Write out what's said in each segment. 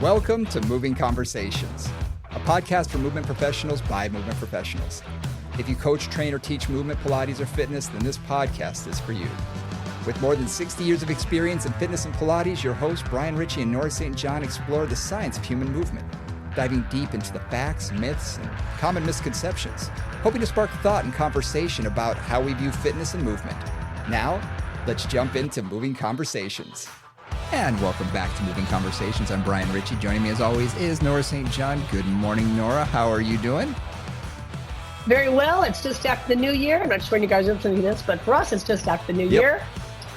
Welcome to Moving Conversations, a podcast for movement professionals by movement professionals. If you coach, train, or teach movement, Pilates, or fitness, then this podcast is for you. With more than 60 years of experience in fitness and Pilates, your hosts, Brian Ritchie and Nora St. John, explore the science of human movement, diving deep into the facts, myths, and common misconceptions, hoping to spark thought and conversation about how we view fitness and movement. Now, let's jump into Moving Conversations. And welcome back to Moving Conversations. I'm Brian Ritchie. Joining me as always is Nora St. John. Good morning, Nora. How are you doing? Very well. It's just after the new year. I'm not sure when you guys are listening to this, but for us, it's just after the new year.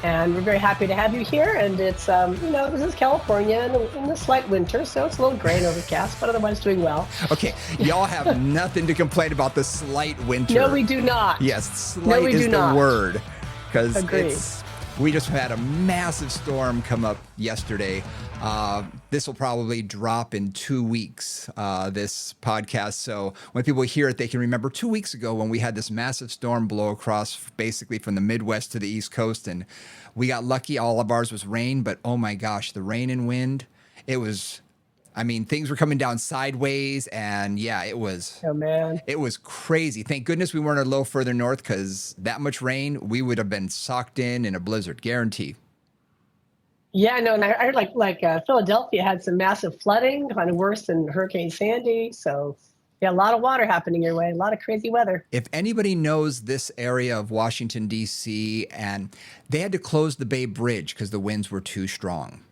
And we're very happy to have you here. And it's, this is California in the slight winter, so it's a little gray and overcast, but otherwise doing well. Okay, y'all have nothing to complain about the slight winter. No, we do not. Yes, slight is the word. Because we just had a massive storm come up yesterday. This will probably drop in 2 weeks, this podcast. So when people hear it, they can remember 2 weeks ago when we had this massive storm blow across basically from the Midwest to the East Coast. And we got lucky. All of ours was rain. But oh my gosh, the rain and wind, things were coming down sideways, and it was. Oh man, it was crazy. Thank goodness we weren't a little further north, because that much rain, we would have been socked in a blizzard, guarantee. Yeah, no, and I heard like Philadelphia had some massive flooding, kind of worse than Hurricane Sandy. So yeah, a lot of water happening your way, a lot of crazy weather. If anybody knows this area of Washington, D.C., and they had to close the Bay Bridge because the winds were too strong.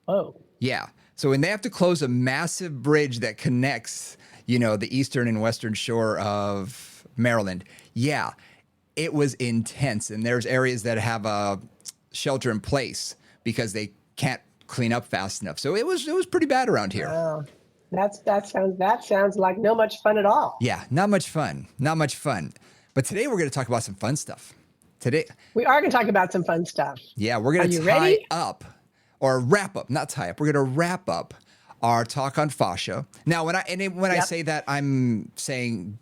Oh. Yeah. So when they have to close a massive bridge that connects, the eastern and western shore of Maryland, it was intense. And there's areas that have a shelter in place because they can't clean up fast enough. So it was pretty bad around here. Wow. That sounds like no much fun at all. Yeah, not much fun. But today we're going to talk about some fun stuff. We are going to talk about some fun stuff. Yeah, we're going to wrap up, not tie up. We're going to wrap up our talk on fascia. Now, when I say that, I'm saying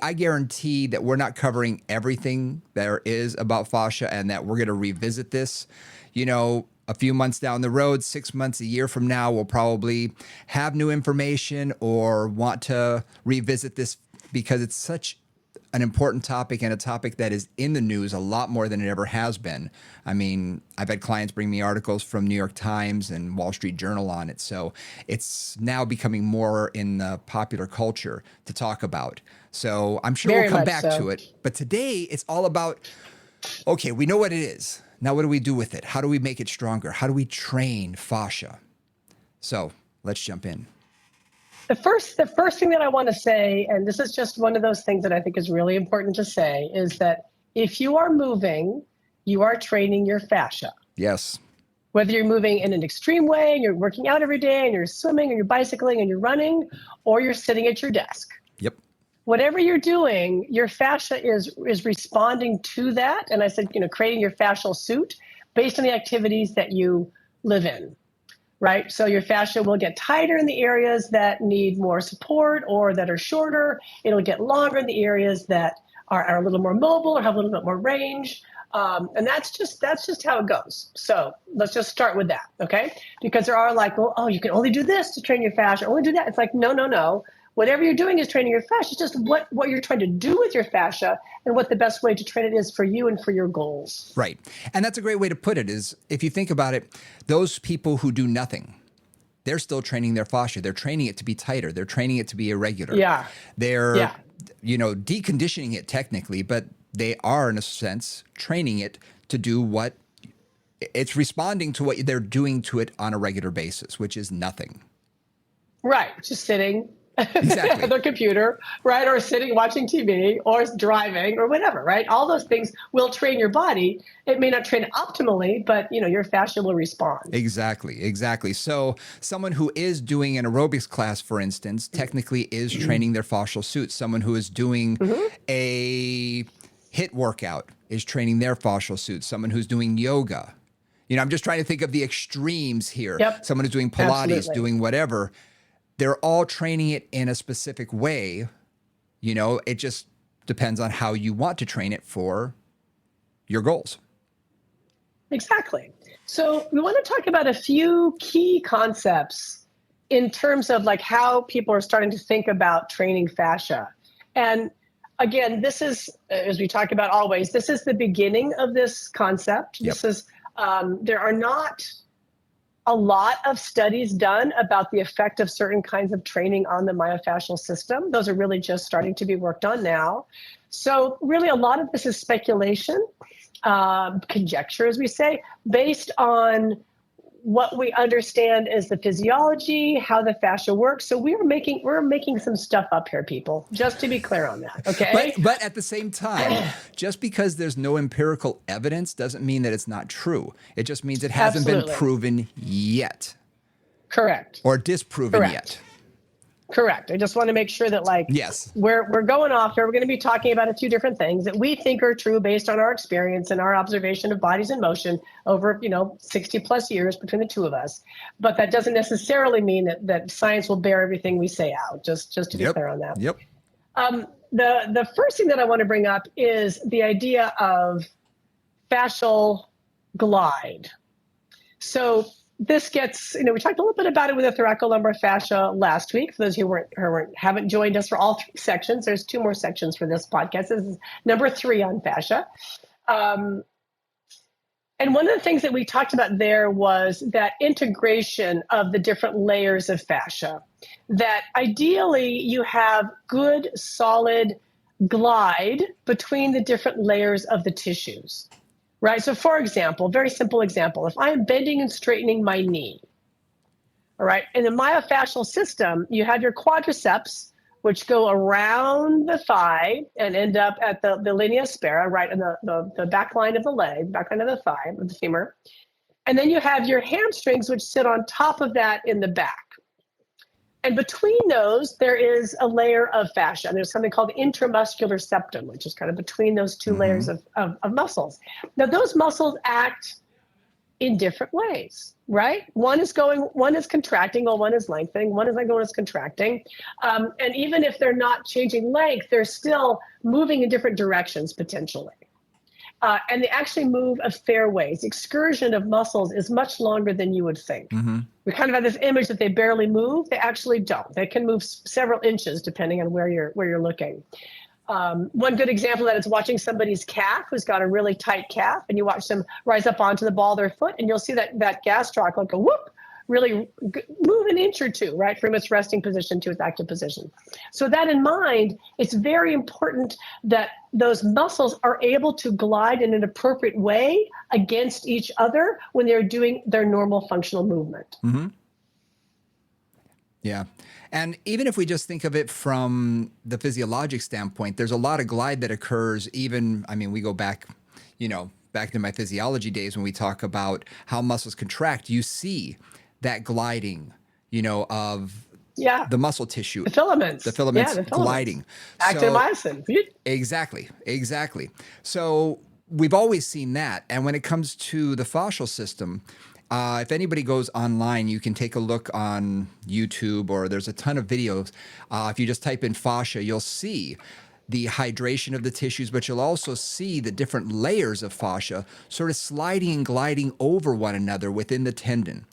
I guarantee that we're not covering everything there is about fascia, and that we're going to revisit this, a few months down the road, 6 months, a year from now. We'll probably have new information or want to revisit this because it's such an important topic, and a topic that is in the news a lot more than it ever has been. I mean, I've had clients bring me articles from New York Times and Wall Street Journal on it. So it's now becoming more in the popular culture to talk about. So I'm sure we'll come back to it. But today it's all about, okay, we know what it is. Now what do we do with it? How do we make it stronger? How do we train fascia? So let's jump in. The first thing that I want to say, and this is just one of those things that I think is really important to say, is that if you are moving, you are training your fascia. Yes. Whether you're moving in an extreme way and you're working out every day and you're swimming and you're bicycling and you're running, or you're sitting at your desk. Yep. Whatever you're doing, your fascia is responding to that. And I said, creating your fascial suit based on the activities that you live in. Right. So your fascia will get tighter in the areas that need more support or that are shorter. It'll get longer in the areas that are a little more mobile or have a little bit more range. And that's just how it goes. So let's just start with that. OK, because there are you can only do this to train your fascia, only do that. It's like, no. Whatever you're doing is training your fascia. It's just what you're trying to do with your fascia and what the best way to train it is for you and for your goals. Right. And that's a great way to put it, is if you think about it, those people who do nothing, they're still training their fascia. They're training it to be tighter. They're training it to be irregular. Yeah. They're, deconditioning it technically, but they are, in a sense, training it to do what it's responding to what they're doing to it on a regular basis, which is nothing. Right. Just sitting. Exactly. Their computer, right? Or sitting, watching TV, or driving, or whatever, right? All those things will train your body. It may not train optimally, but your fascia will respond. Exactly. So someone who is doing an aerobics class, for instance, technically is training their fascial suit. Someone who is doing a HIIT workout is training their fascial suit. Someone who's doing yoga. I'm just trying to think of the extremes here. Yep. Someone who's doing Pilates, Absolutely. doing whatever. They're all training it in a specific way. It just depends on how you want to train it for your goals. Exactly. So we want to talk about a few key concepts in terms of like how people are starting to think about training fascia. And again, this is, as we talk about always, this is the beginning of this concept. Yep. This is, there are not a lot of studies done about the effect of certain kinds of training on the myofascial system. Those are really just starting to be worked on now. So really a lot of this is speculation, conjecture, as we say, based on what we understand is the physiology, how the fascia works. So we're making some stuff up here, people, just to be clear on that. Okay. But at the same time, just because there's no empirical evidence doesn't mean that it's not true. It just means it hasn't been proven yet. Correct. Or disproven yet. Correct. I just want to make sure that yes, we're going off here. We're going to be talking about a few different things that we think are true based on our experience and our observation of bodies in motion over 60 plus years between the two of us. But that doesn't necessarily mean that science will bear everything we say out. Just to be clear on that. Yep. The first thing that I want to bring up is the idea of fascial glide. So this gets, we talked a little bit about it with the thoracolumbar fascia last week. For those who haven't joined us for all 3 sections, there's 2 more sections for this podcast. This is number 3 on fascia. And one of the things that we talked about there was that integration of the different layers of fascia, that ideally you have good, solid glide between the different layers of the tissues. Right. So, for example, very simple example, if I am bending and straightening my knee, all right, in the myofascial system, you have your quadriceps, which go around the thigh and end up at the linea aspera, right, in the back line of the leg, back line of the thigh, of the femur. And then you have your hamstrings, which sit on top of that in the back. And between those, there is a layer of fascia. And there's something called the intramuscular septum, which is kind of between those 2 layers of muscles. Now, those muscles act in different ways, right? One is contracting while one is lengthening. One is like one is contracting. And even if they're not changing length, they're still moving in different directions potentially. And they actually move a fair ways. Excursion of muscles is much longer than you would think. We kind of have this image that they barely move. They actually don't. They can move several inches depending on where you're looking. One good example of that is watching somebody's calf who's got a really tight calf, and you watch them rise up onto the ball of their foot, and you'll see that gastroc like a whoop, really move an inch or 2, right, from its resting position to its active position. So that in mind, it's very important that those muscles are able to glide in an appropriate way against each other when they're doing their normal functional movement. Yeah. And even if we just think of it from the physiologic standpoint, there's a lot of glide that occurs even, we go back, back to my physiology days when we talk about how muscles contract, you see that gliding, of the muscle tissue. The filaments. The filaments gliding. Actin-myosin. Exactly. So we've always seen that. And when it comes to the fascial system, if anybody goes online, you can take a look on YouTube, or there's a ton of videos. If you just type in fascia, you'll see the hydration of the tissues, but you'll also see the different layers of fascia sort of sliding and gliding over one another within the tendon.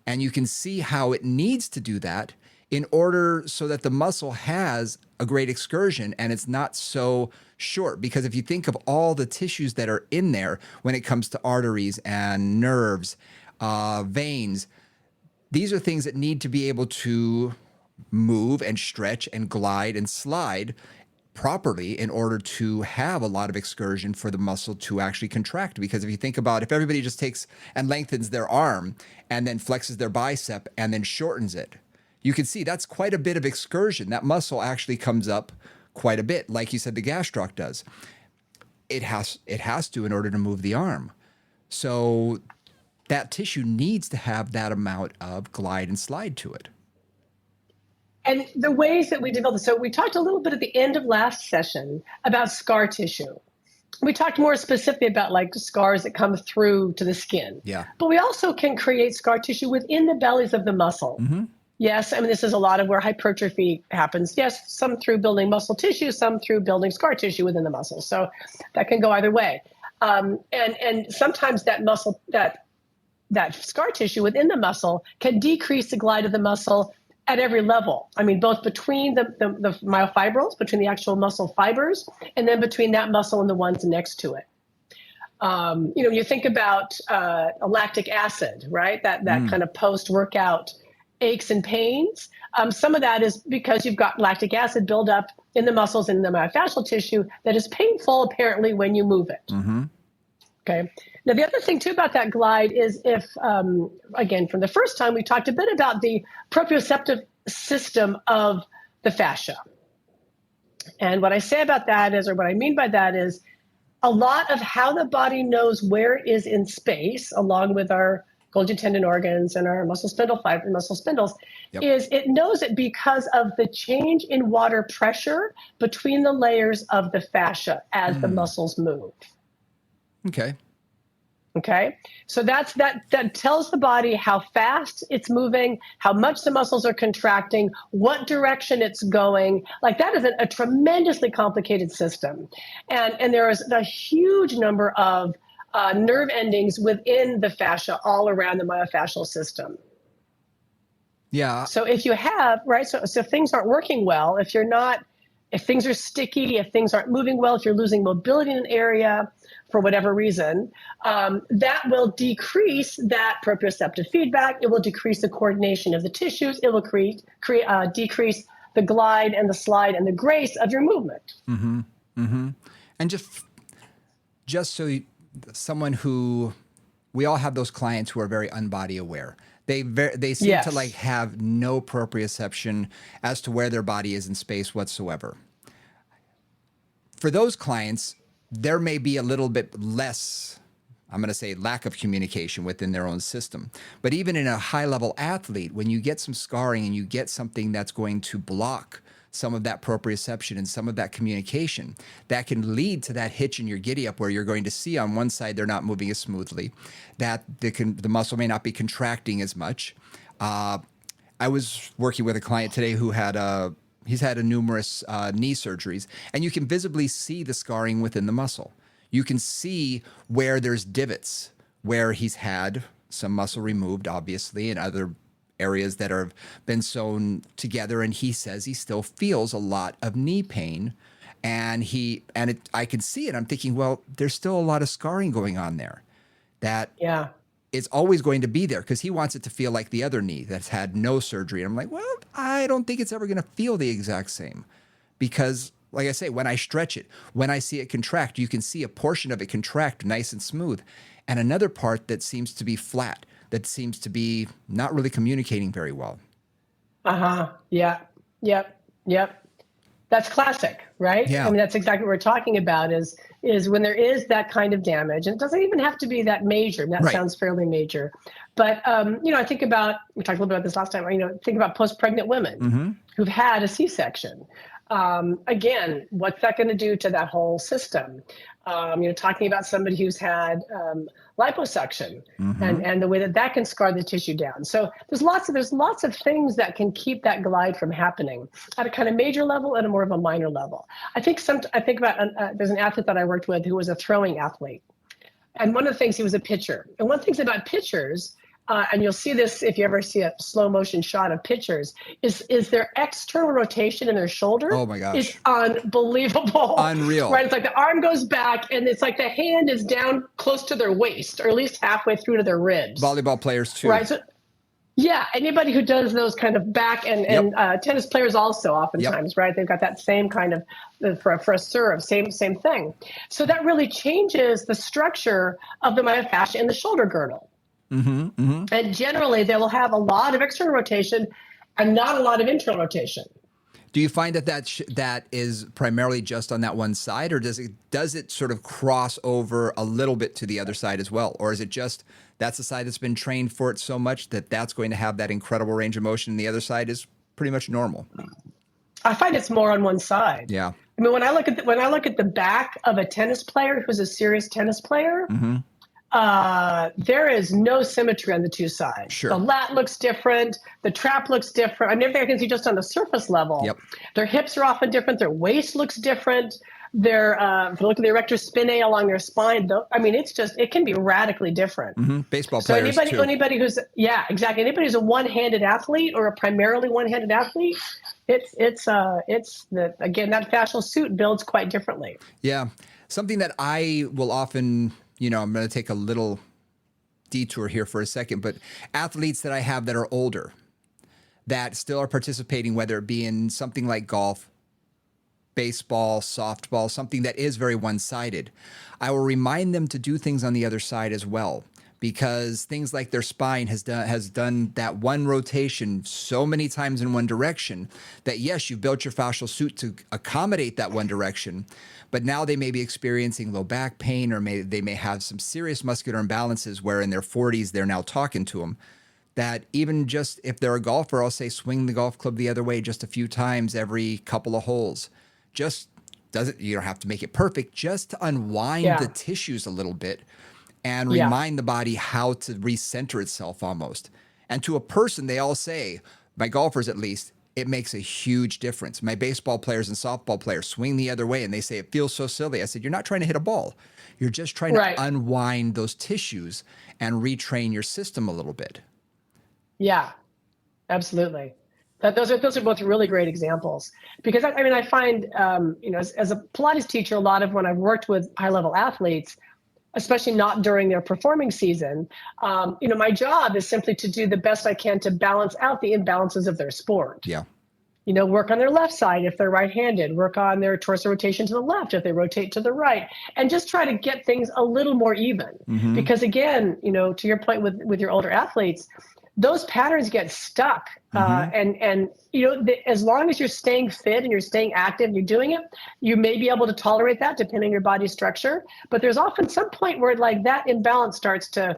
And you can see how it needs to do that in order so that the muscle has a great excursion and it's not so short. Because if you think of all the tissues that are in there when it comes to arteries and nerves, veins, these are things that need to be able to move and stretch and glide and slide properly in order to have a lot of excursion for the muscle to actually contract. Because if you think about, if everybody just takes and lengthens their arm and then flexes their bicep and then shortens it, you can see that's quite a bit of excursion. That muscle actually comes up quite a bit. Like you said, the gastroc does. It has to in order to move the arm. So that tissue needs to have that amount of glide and slide to it. And the ways that we develop, so we talked a little bit at the end of last session about scar tissue. We talked more specifically about like scars that come through to the skin. Yeah. But we also can create scar tissue within the bellies of the muscle. Yes, this is a lot of where hypertrophy happens. Yes, some through building muscle tissue, some through building scar tissue within the muscle. So that can go either way. And sometimes that scar tissue within the muscle can decrease the glide of the muscle at every level. I mean, both between the myofibrils, between the actual muscle fibers, and then between that muscle and the ones next to it. You think about lactic acid, right? That kind of post-workout aches and pains. Some of that is because you've got lactic acid buildup in the muscles and the myofascial tissue that is painful, apparently, when you move it. Okay. Now, the other thing, too, about that glide is if, again, from the first time, we talked a bit about the proprioceptive system of the fascia. And what I say about that is, or what I mean by that is, a lot of how the body knows where it is in space, along with our Golgi tendon organs and our muscle spindle fiber, muscle spindles, is it knows it because of the change in water pressure between the layers of the fascia as the muscles move. Okay. So that tells the body how fast it's moving, how much the muscles are contracting, what direction it's going. Like that is a tremendously complicated system. And there is a huge number of nerve endings within the fascia all around the myofascial system. Yeah. So if you have, right, so if things aren't working well, if things are sticky, if things aren't moving well, if you're losing mobility in an area for whatever reason, that will decrease that proprioceptive feedback. It will decrease the coordination of the tissues. It will decrease the glide and the slide and the grace of your movement. And just so someone who, we all have those clients who are very unbody aware. They seem to like have no proprioception as to where their body is in space whatsoever. For those clients, there may be a little bit less, I'm going to say, lack of communication within their own system. But even in a high-level athlete, when you get some scarring and you get something that's going to block some of that proprioception and some of that communication, that can lead to that hitch in your giddy up where you're going to see on one side they're not moving as smoothly, that the muscle may not be contracting as much. I was working with a client today who had he's had numerous knee surgeries, and you can visibly see the scarring within the muscle. You can see where there's divots, where he's had some muscle removed, obviously, and other areas that have been sewn together. And he says he still feels a lot of knee pain. And I can see it. I'm thinking, well, there's still a lot of scarring going on there. That is always going to be there because he wants it to feel like the other knee that's had no surgery. And I'm like, well, I don't think it's ever going to feel the exact same because, like I say, when I stretch it, when I see it contract, you can see a portion of it contract nice and smooth, and another part that seems to be flat, that seems to be not really communicating very well. Yep. That's classic, right? Yeah. I mean, that's exactly what we're talking about is when there is that kind of damage, and it doesn't even have to be that major. That sounds fairly major. But, I think about, we talked a little bit about this last time, think about post-pregnant women who've had a C-section. Again, what's that going to do to that whole system? Talking about somebody who's had liposuction and the way that can scar the tissue down. So there's lots of things that can keep that glide from happening at a kind of major level and a more of a minor level. I think about there's an athlete that I worked with who was a throwing athlete, and one of the things, he was a pitcher. And one of the things about pitchers, and you'll see this if you ever see a slow motion shot of pitchers, is their external rotation in their shoulder. Oh my gosh. Is unbelievable. Unreal. Right? It's like the arm goes back and it's like the hand is down close to their waist or at least halfway through to their ribs. Volleyball players too. Right. So, yeah, anybody who does those kind of back and tennis players also oftentimes, right? They've got that same kind of for a serve, same thing. So that really changes the structure of the myofascia in the shoulder girdle. And generally, they will have a lot of external rotation and not a lot of internal rotation. Do you find that is primarily just on that one side, or does it sort of cross over a little bit to the other side as well? Or is it just that's the side that's been trained for it so much that that's going to have that incredible range of motion, and the other side is pretty much normal? I find it's more on one side. Yeah. I mean, when I look at the back of a tennis player who's a serious tennis player, there is no symmetry on the two sides. Sure. The lat looks different. The trap looks different. I mean, everything I can see just on the surface level. Yep. Their hips are often different. Their waist looks different. if you look at the erector spinae along their spine, though, I mean, it can be radically different. Baseball So players too. anybody who's, yeah, exactly. Anybody who's a one-handed athlete or a primarily one-handed athlete, again, that fascial suit builds quite differently. Yeah. Something that I will often, I'm going to take a little detour here for a second, but athletes that I have that are older, that still are participating, whether it be in something like golf, baseball, softball, something that is very one-sided, I will remind them to do things on the other side as well, because things like their spine has done that one rotation so many times in one direction that, yes, you've built your fascial suit to accommodate that one direction, but now they may be experiencing low back pain, or they may have some serious muscular imbalances where in their 40s they're now talking to them. That even just if they're a golfer, I'll say swing the golf club the other way just a few times every couple of holes. Just you don't have to make it perfect, just to unwind the tissues a little bit and remind the body how to recenter itself almost. And to a person, they all say, my golfers at least, it makes a huge difference. My baseball players and softball players swing the other way and they say, it feels so silly. I said, you're not trying to hit a ball. You're just trying to unwind those tissues and retrain your system a little bit. Yeah, absolutely. Those are both really great examples, because I find, as a Pilates teacher, a lot of when I've worked with high level athletes, especially not during their performing season, my job is simply to do the best I can to balance out the imbalances of their sport. Yeah. Work on their left side if they're right-handed, work on their torso rotation to the left if they rotate to the right, and just try to get things a little more even. Because again, to your point with your older athletes, those patterns get stuck. And as long as you're staying fit and you're staying active and you're doing it, you may be able to tolerate that depending on your body structure. But there's often some point where like that imbalance starts to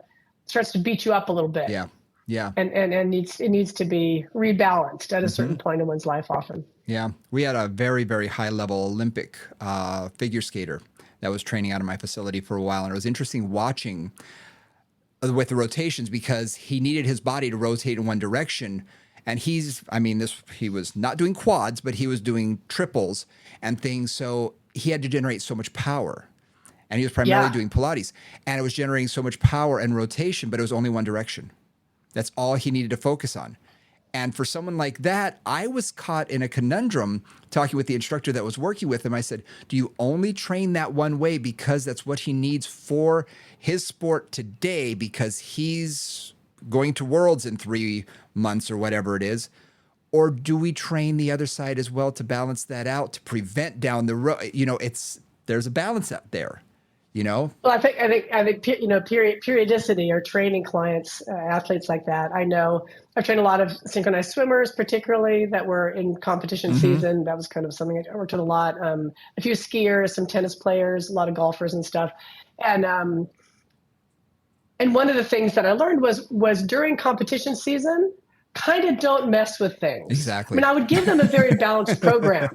beat you up a little bit. Yeah. Yeah. And it needs to be rebalanced at a certain point in one's life often. Yeah. We had a very, very high level Olympic figure skater that was training out of my facility for a while. And it was interesting watching with the rotations, because he needed his body to rotate in one direction. And he was not doing quads, but he was doing triples and things. So he had to generate so much power. And he was primarily doing Pilates. And it was generating so much power and rotation, but it was only one direction. That's all he needed to focus on. And for someone like that, I was caught in a conundrum talking with the instructor that was working with him. I said, do you only train that one way because that's what he needs for his sport today, because he's going to Worlds in 3 months or whatever it is? Or do we train the other side as well to balance that out, to prevent down the road? There's a balance out there. Well, I think periodicity or training clients, athletes like that. I know I've trained a lot of synchronized swimmers, particularly that were in competition season. That was kind of something I worked with a lot. A few skiers, some tennis players, a lot of golfers and stuff. And one of the things that I learned was during competition season, kind of don't mess with things. Exactly. I would give them a very balanced program,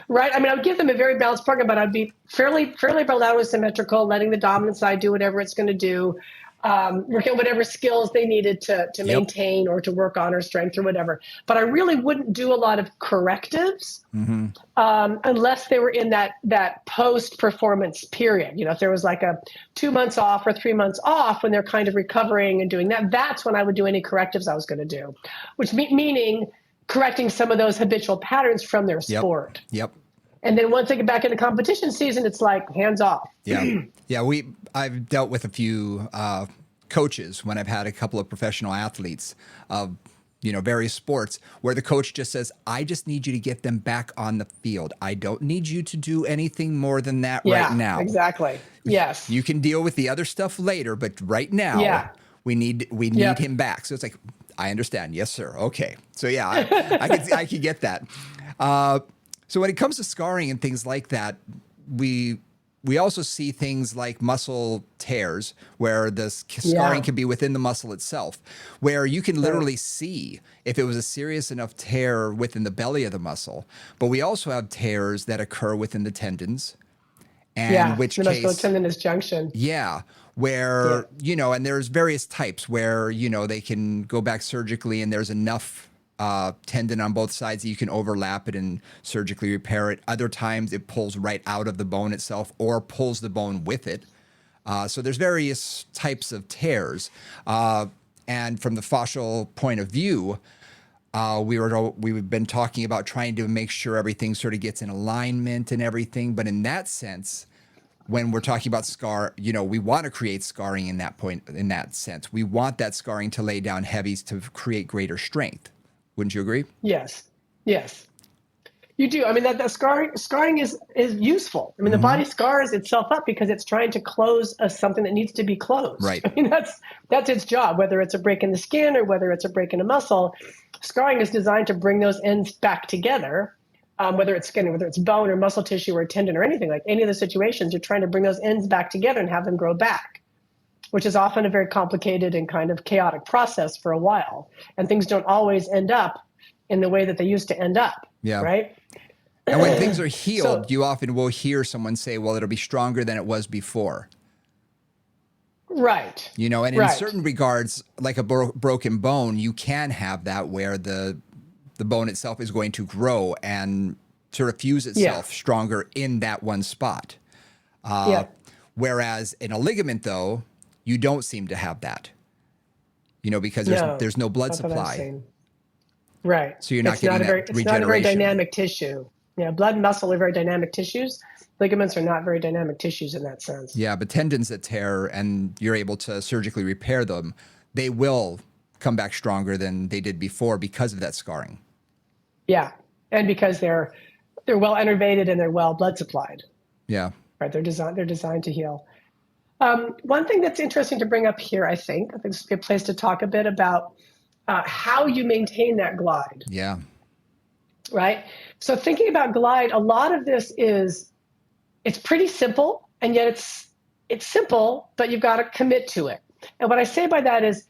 right? I would give them a very balanced program, but I'd be fairly bilateral symmetrical, letting the dominant side do whatever it's going to do, working on whatever skills they needed to maintain or to work on, or strength or whatever. But I really wouldn't do a lot of correctives unless they were in that post-performance period. If there was like a 2 months off or 3 months off when they're kind of recovering and doing that, that's when I would do any correctives I was going to do, which meaning correcting some of those habitual patterns from their sport. Yep. And then once they get back into competition season, it's like hands off. Yeah. Yeah. I've dealt with a few coaches when I've had a couple of professional athletes of, various sports, where the coach just says, I just need you to get them back on the field. I don't need you to do anything more than that right now. Exactly. Yes. You can deal with the other stuff later, but right now we need him back. So it's like, I understand. Yes, sir. Okay. So yeah, I could get that. So when it comes to scarring and things like that, we also see things like muscle tears, where the scarring can be within the muscle itself, where you can literally see if it was a serious enough tear within the belly of the muscle. But we also have tears that occur within the tendons. And which the case, musculotendinous junction. Yeah. Where, and there's various types where, they can go back surgically and there's enough tendon on both sides that you can overlap it and surgically repair it. Other times it pulls right out of the bone itself or pulls the bone with it. So there's various types of tears. And from the fascial point of view, we've been talking about trying to make sure everything sort of gets in alignment and everything. But in that sense, when we're talking about scar, we want to create scarring in that sense. We want that scarring to lay down heavies to create greater strength. Wouldn't you agree? Yes. Yes. You do. I mean, that scarring is useful. I mean, the body scars itself up because it's trying to close something that needs to be closed. Right. I mean, that's its job, whether it's a break in the skin or whether it's a break in a muscle. Scarring is designed to bring those ends back together, whether it's skin, whether it's bone or muscle tissue or tendon or anything. Like any of the situations, you're trying to bring those ends back together and have them grow back, which is often a very complicated and kind of chaotic process for a while. And things don't always end up in the way that they used to end up. Yeah. Right. And when things are healed, you often will hear someone say, well, it'll be stronger than it was before. Right. And in certain regards, like a broken bone, you can have that where the bone itself is going to grow and sort of fuse itself stronger in that one spot. Whereas in a ligament, though, you don't seem to have that, because there's no blood supply. Right. So you're not getting that regeneration. It's not a very dynamic tissue. Yeah, blood and muscle are very dynamic tissues. Ligaments are not very dynamic tissues in that sense. Yeah, but tendons that tear and you're able to surgically repair them, they will come back stronger than they did before because of that scarring. Yeah, and because they're well innervated and they're well blood supplied. Yeah. Right. They're designed to heal. One thing that's interesting to bring up here, I think this is a good place to talk a bit about how you maintain that glide. Yeah. Right. So thinking about glide, a lot of this it's pretty simple, and yet it's simple, but you've got to commit to it. And what I say by that is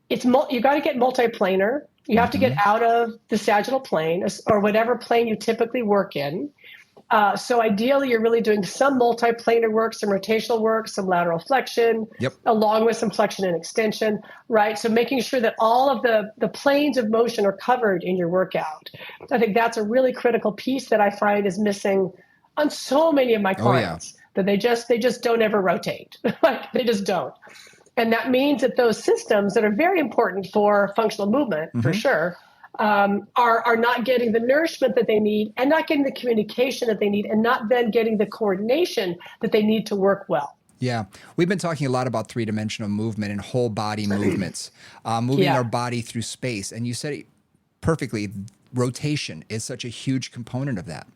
you got to get multiplanar. You have to get out of the sagittal plane or whatever plane you typically work in. So ideally, you're really doing some multiplanar work, some rotational work, some lateral flexion, along with some flexion and extension, right? So making sure that all of the planes of motion are covered in your workout. I think that's a really critical piece that I find is missing on so many of my clients, that they just don't ever rotate. Like they just don't. And that means that those systems that are very important for functional movement, for sure, are not getting the nourishment that they need and not getting the communication that they need and not then getting the coordination that they need to work well. Yeah. We've been talking a lot about three-dimensional movement and whole body movements, moving our body through space. And you said it perfectly, rotation is such a huge component of that.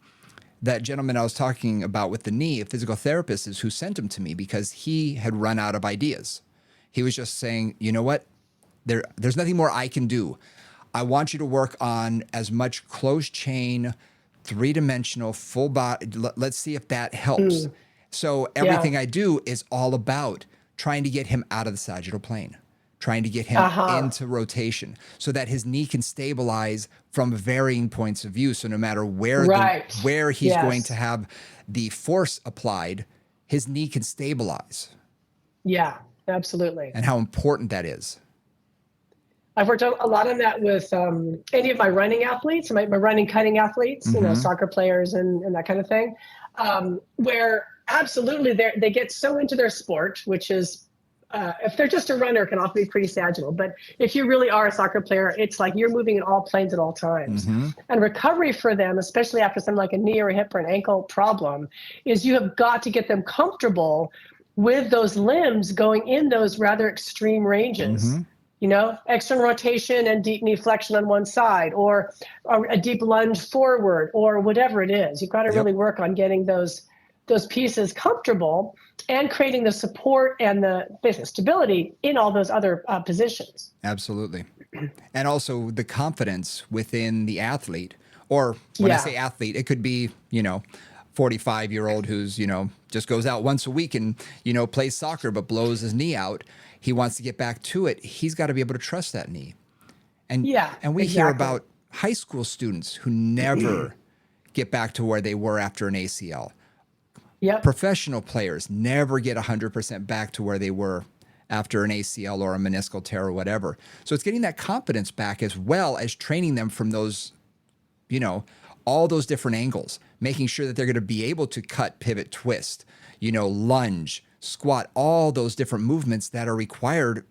That gentleman I was talking about with the knee, a physical therapist, is who sent him to me because he had run out of ideas. He was just saying, you know what? There's nothing more I can do. I want you to work on as much closed chain, three-dimensional, full body. Let's see if that helps. So everything I do is all about trying to get him out of the sagittal plane, trying to get him into rotation so that his knee can stabilize from varying points of view. So no matter where he's going to have the force applied, his knee can stabilize. Yeah, absolutely. And how important that is. I've worked a lot on that with any of my running athletes, my running cutting athletes, soccer players and that kind of thing, where absolutely they get so into their sport, which is, if they're just a runner, it can often be pretty sagittal. But if you really are a soccer player, it's like you're moving in all planes at all times. And recovery for them, especially after something like a knee or a hip or an ankle problem, is you have got to get them comfortable with those limbs going in those rather extreme ranges. External rotation and deep knee flexion on one side, or a deep lunge forward, or whatever it is. You've got to really work on getting those pieces comfortable and creating the support and the basic stability in all those other positions. Absolutely. And also the confidence within the athlete, or when I say athlete, it could be, 45-year-old who's, just goes out once a week and, plays soccer, but blows his knee out. He wants to get back to it. He's got to be able to trust that knee. And we hear about high school students who never get back to where they were after an ACL. Professional players never get 100% back to where they were after an ACL or a meniscal tear or whatever. So it's getting that confidence back as well as training them from those, all those different angles, making sure that they're going to be able to cut, pivot, twist, lunge, squat, all those different movements that are required,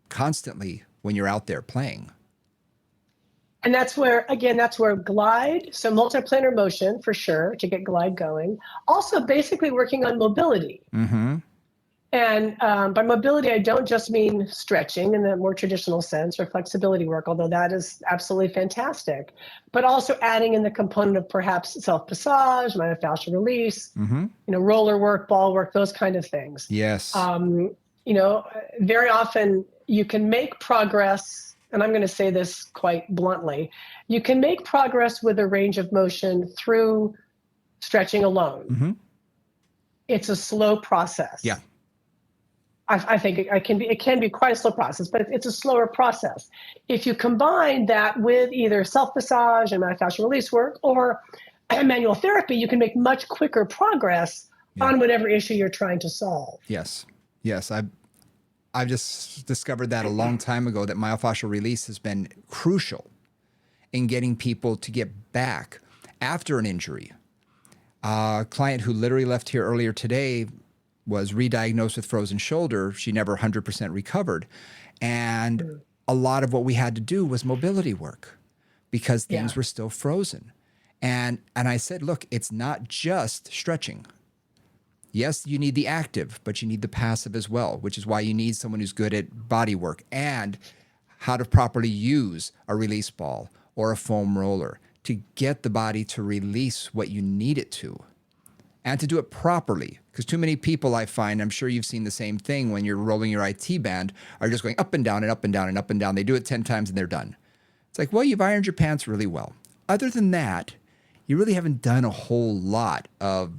constantly when you're out there playing. And that's where glide, so multiplanar motion for sure to get glide going. Also basically working on mobility. Mm-hmm. And by mobility, I don't just mean stretching in the more traditional sense or flexibility work, although that is absolutely fantastic, but also adding in the component of perhaps self-massage, myofascial release, Mm-hmm. Roller work, ball work, those kind of things. Yes. Very often you can make progress, and I'm going to say this quite bluntly, you can make progress with a range of motion through stretching alone. Mm-hmm. It's a slow process. Yeah. I think it can be quite a slow process, but it's a slower process. If you combine that with either self-massage and myofascial release work or manual therapy, you can make much quicker progress on whatever issue you're trying to solve. Yes. I've just discovered that a long time ago that myofascial release has been crucial in getting people to get back after an injury. A client who literally left here earlier today was re-diagnosed with frozen shoulder. She never 100% recovered. And a lot of what we had to do was mobility work because things were still frozen. And I said, look, it's not just stretching. Yes, you need the active, but you need the passive as well, which is why you need someone who's good at body work and how to properly use a release ball or a foam roller to get the body to release what you need it to and to do it properly. Because too many people, I find, I'm sure you've seen the same thing when you're rolling your IT band, are just going up and down and up and down and up and down. They do it 10 times and they're done. It's like, well, you've ironed your pants really well. Other than that, you really haven't done a whole lot to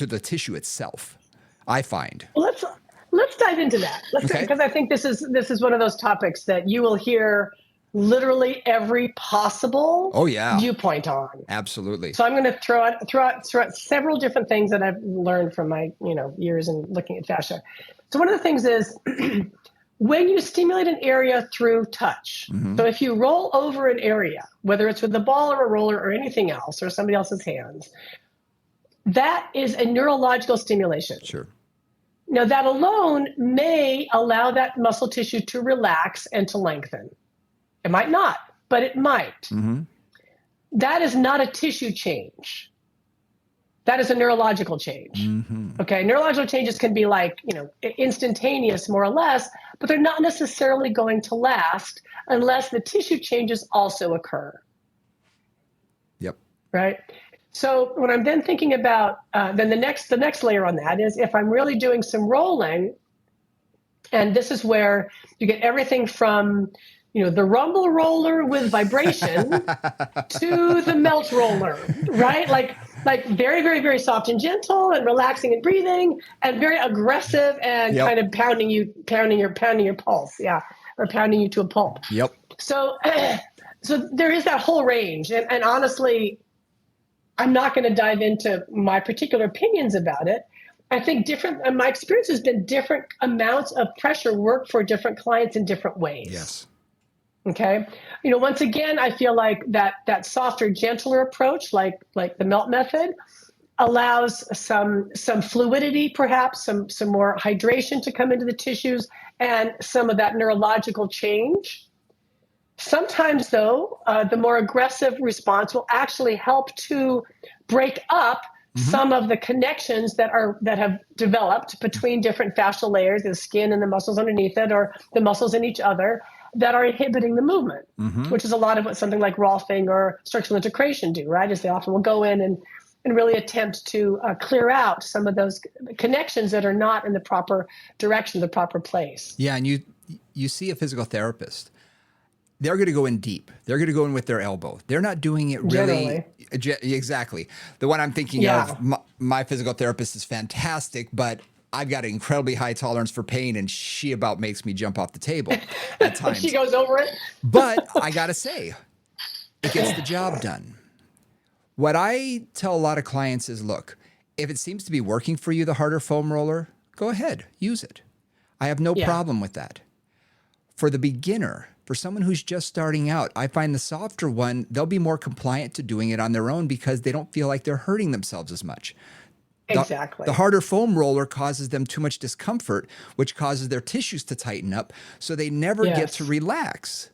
the tissue itself, I find. Well, let's dive into that. Because I think this is one of those topics that you will hear literally every possible viewpoint on. Absolutely. So I'm going to throw out several different things that I've learned from my years in looking at fascia. So one of the things is when you stimulate an area through touch. Mm-hmm. So if you roll over an area, whether it's with the ball or a roller or anything else or somebody else's hands, that is a neurological stimulation. Sure. Now that alone may allow that muscle tissue to relax and to lengthen. It might not, but it might. Mm-hmm. That is not a tissue change. That is a neurological change. Mm-hmm. Okay, neurological changes can be like, instantaneous more or less, but they're not necessarily going to last unless the tissue changes also occur. Yep. Right? So when I'm then thinking about, then the next layer on that is if I'm really doing some rolling, and this is where you get everything from the rumble roller with vibration to the melt roller, right? Like very, very, very soft and gentle and relaxing and breathing and very aggressive and kind of pounding your pulse. Yeah. Or pounding you to a pulp. Yep. So there is that whole range. And honestly, I'm not going to dive into my particular opinions about it. I think my experience has been different amounts of pressure work for different clients in different ways. Yes. Okay. Once again, I feel like that softer, gentler approach, like the melt method, allows some fluidity, perhaps some more hydration to come into the tissues and some of that neurological change. Sometimes, though, the more aggressive response will actually help to break up some of the connections that have developed between different fascial layers, the skin and the muscles underneath it, or the muscles in each other, that are inhibiting the movement, which is a lot of what something like Rolfing or structural integration do, right? Is they often will go in and really attempt to clear out some of those connections that are not in the proper direction, the proper place. Yeah, and you see a physical therapist. They're going to go in deep. They're going to go in with their elbow. They're not doing it really. Exactly. The one I'm thinking of, my physical therapist is fantastic, but I've got an incredibly high tolerance for pain, and she about makes me jump off the table at times. She goes over it. But I got to say, it gets the job done. What I tell a lot of clients is, look, if it seems to be working for you, the harder foam roller, go ahead, use it. I have no Yeah. problem with that. For the beginner, for someone who's just starting out, I find the softer one, they'll be more compliant to doing it on their own because they don't feel like they're hurting themselves as much. Exactly. The harder foam roller causes them too much discomfort, which causes their tissues to tighten up, so they never get to relax.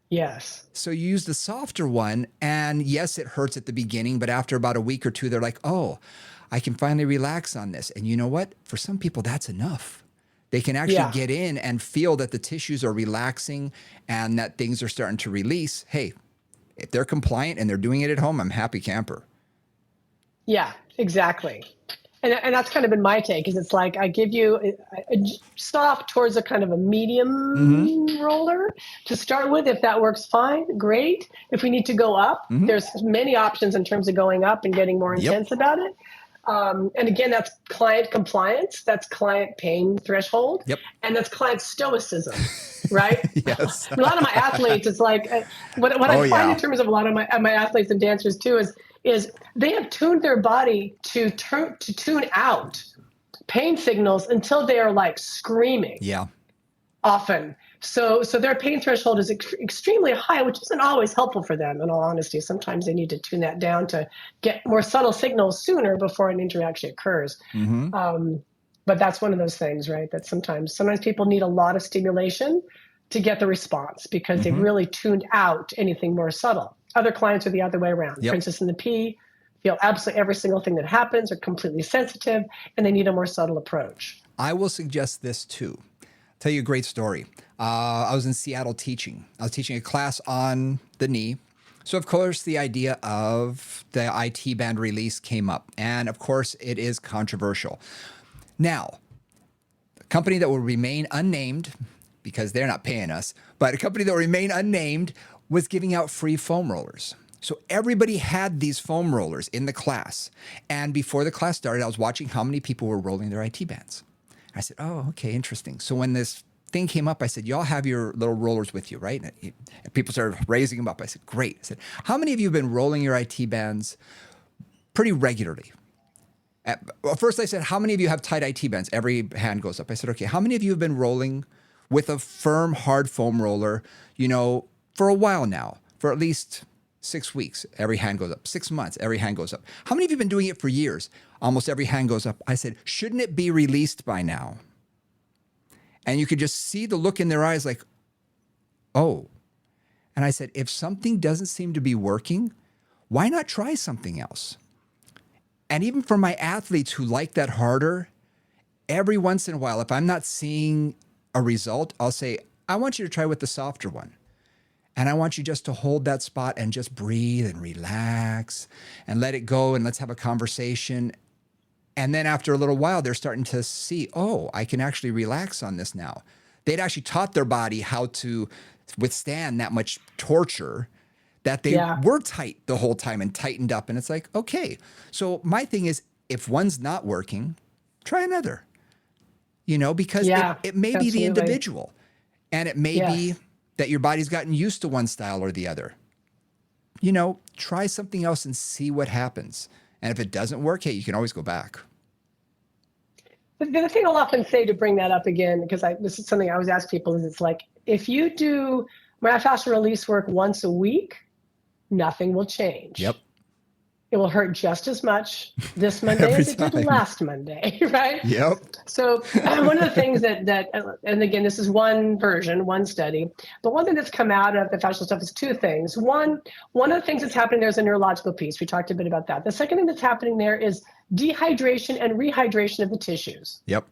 Yes. So you use the softer one, and yes, it hurts at the beginning, but after about a week or two, they're like, oh, I can finally relax on this. And you know what? For some people, that's enough. They can actually get in and feel that the tissues are relaxing and that things are starting to release. Hey, if they're compliant and they're doing it at home, I'm happy camper. Yeah, exactly. And that's kind of been my take, is it's like I give you a soft towards a kind of a medium roller to start with. If that works, fine, great. If we need to go up, there's many options in terms of going up and getting more intense about it. And again, that's client compliance, that's client pain threshold, and that's client stoicism, right? Yes. A lot of my athletes, it's like what I find in terms of a lot of my athletes and dancers too is they have tuned their body to tune out pain signals until they are like screaming. Yeah. Often. So their pain threshold is extremely high, which isn't always helpful for them, in all honesty. Sometimes they need to tune that down to get more subtle signals sooner before an injury actually occurs. But that's one of those things, right? That sometimes people need a lot of stimulation to get the response because they've really tuned out anything more subtle. Other clients are the other way around. Princess and the Pea feel absolutely every single thing that happens, are completely sensitive, and they need a more subtle approach. I will suggest this too. Tell you a great story. I was in Seattle teaching. I was teaching a class on the knee. So, of course, the idea of the IT band release came up. And, of course, it is controversial. Now, a company that will remain unnamed, because they're not paying us, but a company that will remain unnamed was giving out free foam rollers. So everybody had these foam rollers in the class. And before the class started, I was watching how many people were rolling their IT bands. I said, oh, okay, interesting. So when this thing came up, I said, y'all have your little rollers with you, right? And people started raising them up. I said, great. I said, how many of you have been rolling your IT bands pretty regularly? Well, first I said, how many of you have tight IT bands? Every hand goes up. I said, okay, how many of you have been rolling with a firm, hard foam roller, for a while now, for at least 6 weeks? Every hand goes up. 6 months, every hand goes up. How many of you have been doing it for years? Almost every hand goes up. I said, shouldn't it be released by now? And you could just see the look in their eyes like, oh. And I said, if something doesn't seem to be working, why not try something else? And even for my athletes who like that harder, every once in a while, if I'm not seeing a result, I'll say, I want you to try with the softer one. And I want you just to hold that spot and just breathe and relax and let it go and let's have a conversation. And then after a little while, they're starting to see, oh, I can actually relax on this now. They'd actually taught their body how to withstand that much torture, that they were tight the whole time and tightened up. And it's like, okay. So my thing is, if one's not working, try another, because it may be the individual, and it may be that your body's gotten used to one style or the other. Try something else and see what happens. And if it doesn't work, hey, you can always go back. The thing I'll often say to bring that up again, because this is something I always ask people, is it's like, if you do myofascial release work once a week, nothing will change. Yep. It will hurt just as much this Monday as it did last Monday, right? Yep. So one of the things that, and again, this is one version, one study, but one thing that's come out of the fascial stuff is two things. One of the things that's happening there is a neurological piece. We talked a bit about that. The second thing that's happening there is dehydration and rehydration of the tissues. Yep.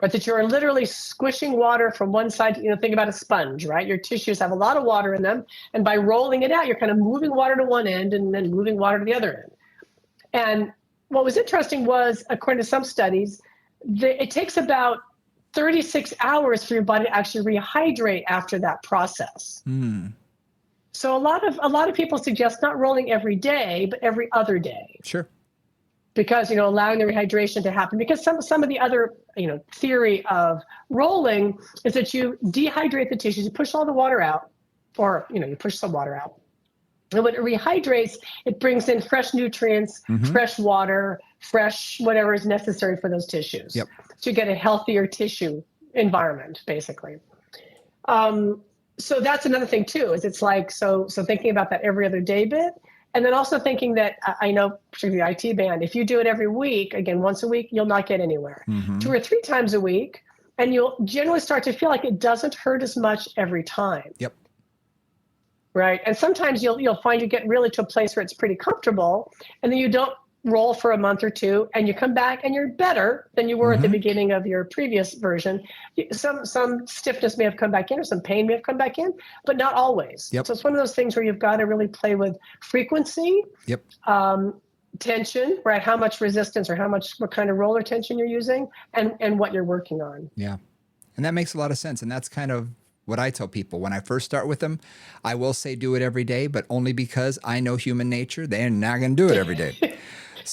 Right, that you're literally squishing water from one side. Think about a sponge, right? Your tissues have a lot of water in them. And by rolling it out, you're kind of moving water to one end and then moving water to the other end. And what was interesting was, according to some studies, it takes about 36 hours for your body to actually rehydrate after that process. So a lot of people suggest not rolling every day, but every other day. Sure. Because, allowing the rehydration to happen. Because some of the other, theory of rolling is that you dehydrate the tissues, you push all the water out, or, you push some water out. And when it rehydrates, it brings in fresh nutrients, fresh water, fresh whatever is necessary for those tissues. Yep. So you get a healthier tissue environment, basically. So that's another thing too, is it's like, so thinking about that every other day bit. And then also thinking that I know, particularly the IT band, if you do it every week, again, once a week, you'll not get anywhere. 2 or 3 times a week, and you'll generally start to feel like it doesn't hurt as much every time. Yep. Right. And sometimes you'll find you get really to a place where it's pretty comfortable, and then you don't roll for a month or 2, and you come back and you're better than you were at the beginning of your previous version. Some stiffness may have come back in, or some pain may have come back in, but not always. Yep. So it's one of those things where you've got to really play with frequency, Yep. tension, right? How much resistance, or what kind of roller tension you're using, and what you're working on. Yeah. And that makes a lot of sense. And that's kind of what I tell people when I first start with them. I will say do it every day, but only because I know human nature. They're not going to do it every day.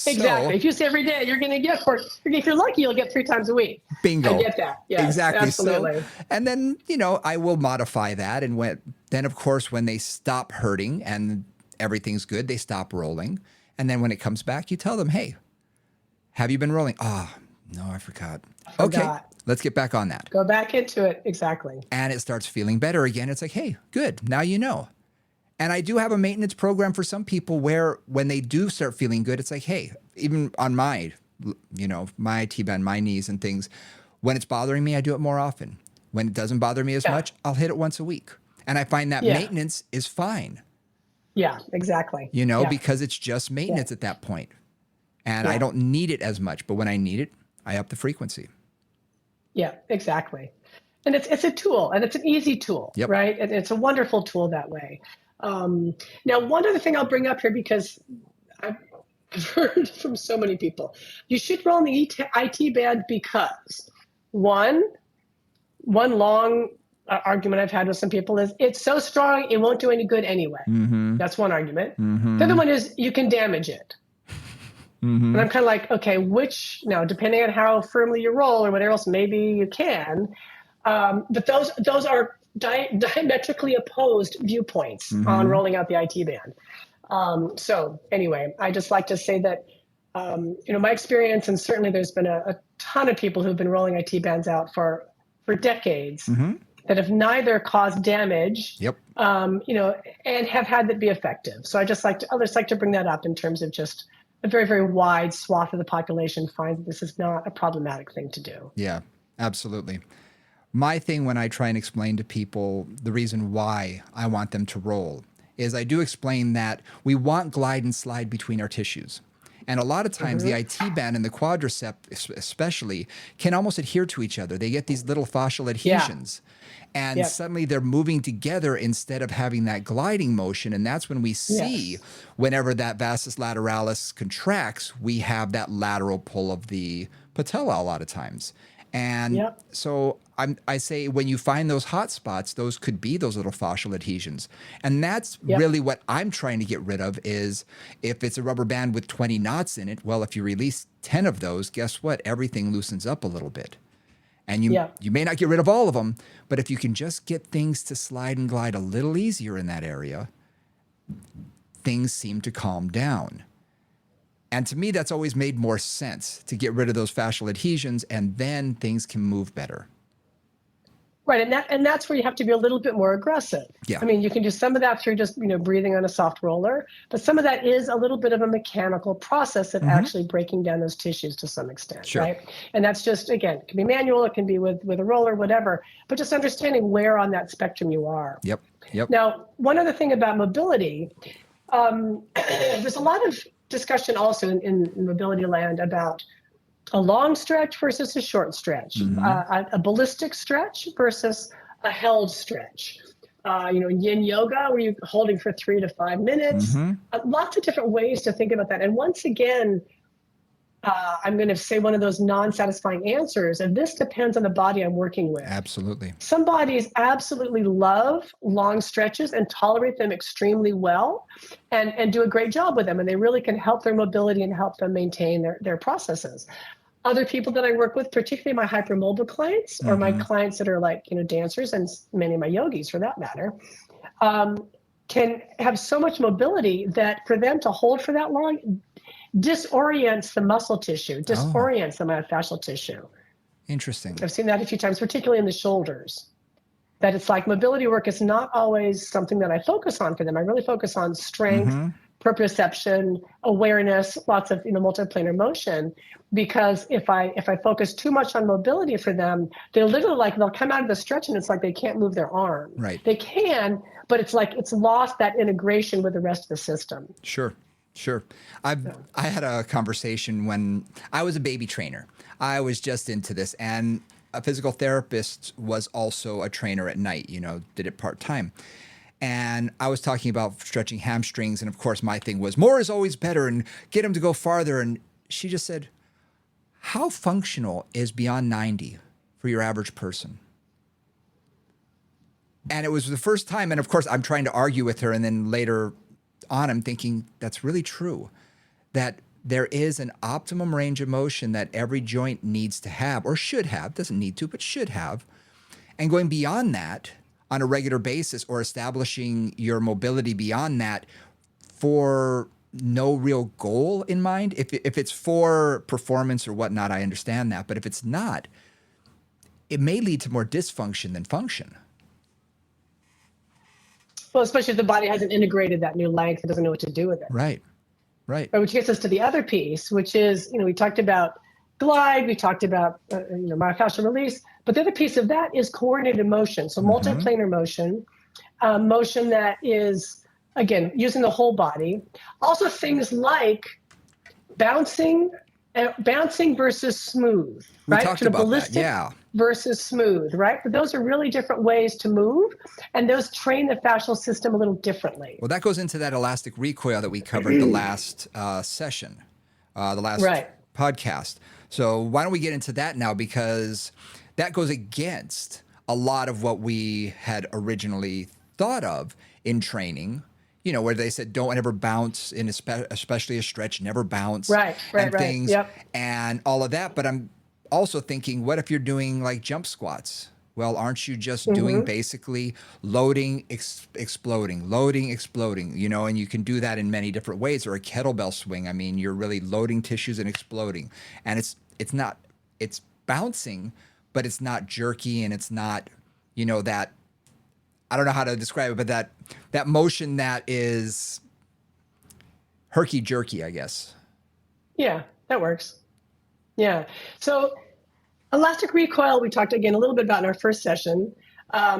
Exactly. If you say every day, you're going to get, if you're lucky, you'll get 3 times a week. Bingo. I get that. Yes, exactly. Absolutely. So, and then, I will modify that. And then, of course, when they stop hurting and everything's good, they stop rolling. And then when it comes back, you tell them, hey, have you been rolling? Oh, no, I forgot. Okay, let's get back on that. Go back into it. Exactly. And it starts feeling better again. It's like, hey, good. Now you know. And I do have a maintenance program for some people where when they do start feeling good, it's like, hey, even on my IT band, my knees and things, when it's bothering me, I do it more often. When it doesn't bother me as much, I'll hit it once a week. And I find that maintenance is fine. Yeah, exactly. Because it's just maintenance at that point. And I don't need it as much. But when I need it, I up the frequency. Yeah, exactly. And it's a tool, and it's an easy tool, right? And it's a wonderful tool that way. Now, one other thing I'll bring up here, because I've heard from so many people, you should roll in the IT band because one long argument I've had with some people is it's so strong, it won't do any good anyway. That's one argument. The other one is you can damage it. And I'm kind of like, okay, now, depending on how firmly you roll or whatever else, maybe you can. But those are diametrically opposed viewpoints on rolling out the IT band. So anyway, I just like to say that, my experience, and certainly there's been a ton of people who've been rolling IT bands out for decades that have neither caused damage, and have had that be effective. So I just like to bring that up in terms of just a very, very wide swath of the population finds that this is not a problematic thing to do. Yeah, absolutely. My thing when I try and explain to people the reason why I want them to roll is I do explain that we want glide and slide between our tissues. And a lot of times the IT band and the quadricep especially can almost adhere to each other. They get these little fascial adhesions. And suddenly they're moving together instead of having that gliding motion. And that's when we see whenever that vastus lateralis contracts, we have that lateral pull of the patella a lot of times. And so I say when you find those hot spots, those could be those little fascial adhesions. And that's really what I'm trying to get rid of is if it's a rubber band with 20 knots in it, well, if you release 10 of those, guess what? Everything loosens up a little bit. And you may not get rid of all of them, but if you can just get things to slide and glide a little easier in that area, things seem to calm down. And to me, that's always made more sense to get rid of those fascial adhesions, and then things can move better. Right, and that's where you have to be a little bit more aggressive. Yeah. I mean, you can do some of that through just breathing on a soft roller, but some of that is a little bit of a mechanical process of actually breaking down those tissues to some extent, right? And that's just, again, it can be manual, it can be with a roller, whatever, but just understanding where on that spectrum you are. Yep. Now, one other thing about mobility, there's a lot of discussion also in mobility land about a long stretch versus a short stretch, a ballistic stretch versus a held stretch. Yin yoga, where you're holding for 3 to 5 minutes. Lots of different ways to think about that. And once again, I'm going to say one of those non-satisfying answers, and this depends on the body I'm working with. Absolutely. Some bodies absolutely love long stretches and tolerate them extremely well and do a great job with them, and they really can help their mobility and help them maintain their processes. Other people that I work with, particularly my hypermobile clients or my clients that are like, dancers, and many of my yogis for that matter, can have so much mobility that for them to hold for that long disorients the muscle tissue, disorients the myofascial tissue. Interesting. I've seen that a few times, particularly in the shoulders. That it's like mobility work is not always something that I focus on for them. I really focus on strength, proprioception, awareness, lots of multiplanar motion. Because if I focus too much on mobility for them, they'll come out of the stretch and it's like they can't move their arm. Right. They can, but it's like it's lost that integration with the rest of the system. Sure. I had a conversation when I was a baby trainer. I was just into this, and a physical therapist was also a trainer at night, did it part-time. And I was talking about stretching hamstrings. And of course, my thing was more is always better and get them to go farther. And she just said, how functional is beyond 90 for your average person? And it was the first time. And of course, I'm trying to argue with her. And then later on, I'm thinking that's really true, that there is an optimum range of motion that every joint needs to have, or should have, doesn't need to, but should have. And going beyond that on a regular basis, or establishing your mobility beyond that for no real goal in mind. If it's for performance or whatnot, I understand that. But if it's not, it may lead to more dysfunction than function. Well, especially if the body hasn't integrated that new length and doesn't know what to do with it. Right. Which gets us to the other piece, which is, we talked about glide, we talked about myofascial release, but the other piece of that is coordinated motion. So multiplanar motion, motion that is, again, using the whole body. Also things like bouncing versus smooth, right? We talked about that, yeah. Versus smooth, right? But those are really different ways to move, and those train the fascial system a little differently. Well, that goes into that elastic recoil that we covered the last session, the last podcast. So why don't we get into that now? Because that goes against a lot of what we had originally thought of in training, where they said don't ever bounce, in especially a stretch, never bounce. Right. Things, yep. And all of that. But I'm also thinking, what if you're doing like jump squats? Well, aren't you just doing basically loading, exploding, loading, exploding, and you can do that in many different ways. Or a kettlebell swing. I mean, you're really loading tissues and exploding. And it's bouncing, but it's not jerky, and it's not, that, I don't know how to describe it, but that motion that is herky-jerky, I guess. Yeah, that works. Yeah. So elastic recoil, we talked again a little bit about in our first session.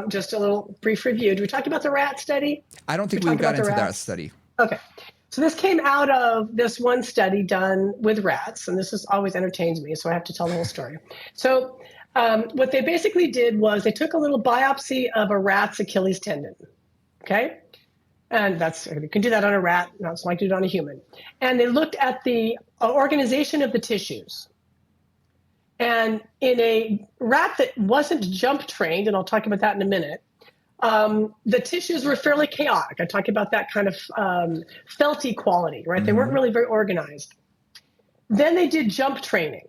Just a little brief review. Did we talk about the rat study? I don't think we got into that study. Okay. So this came out of this one study done with rats, and this always entertains me, so I have to tell the whole story. So what they basically did was they took a little biopsy of a rat's Achilles tendon, okay? And you can do that on a rat, not so like do it on a human. And they looked at the organization of the tissues. And in a rat that wasn't jump trained, and I'll talk about that in a minute, the tissues were fairly chaotic. I talk about that kind of felty quality, right? They weren't really very organized. Then they did jump training.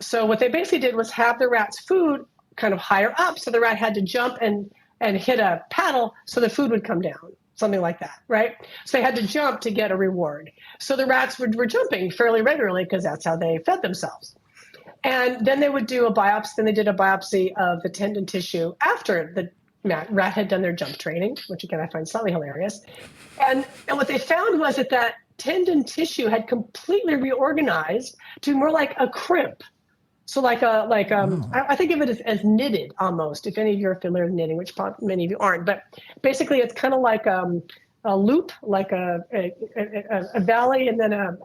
So what they basically did was have the rat's food kind of higher up, so the rat had to jump and hit a paddle so the food would come down, something like that, right? So they had to jump to get a reward. So the rats were jumping fairly regularly because that's how they fed themselves. And then they would do a biopsy. Then they did a biopsy of the tendon tissue after the rat had done their jump training, which again I find slightly hilarious. And what they found was that tendon tissue had completely reorganized to more like a crimp. So I think of it as knitted almost, if any of you are familiar with knitting, which many of you aren't. But basically it's kind of like a loop, like a valley and then a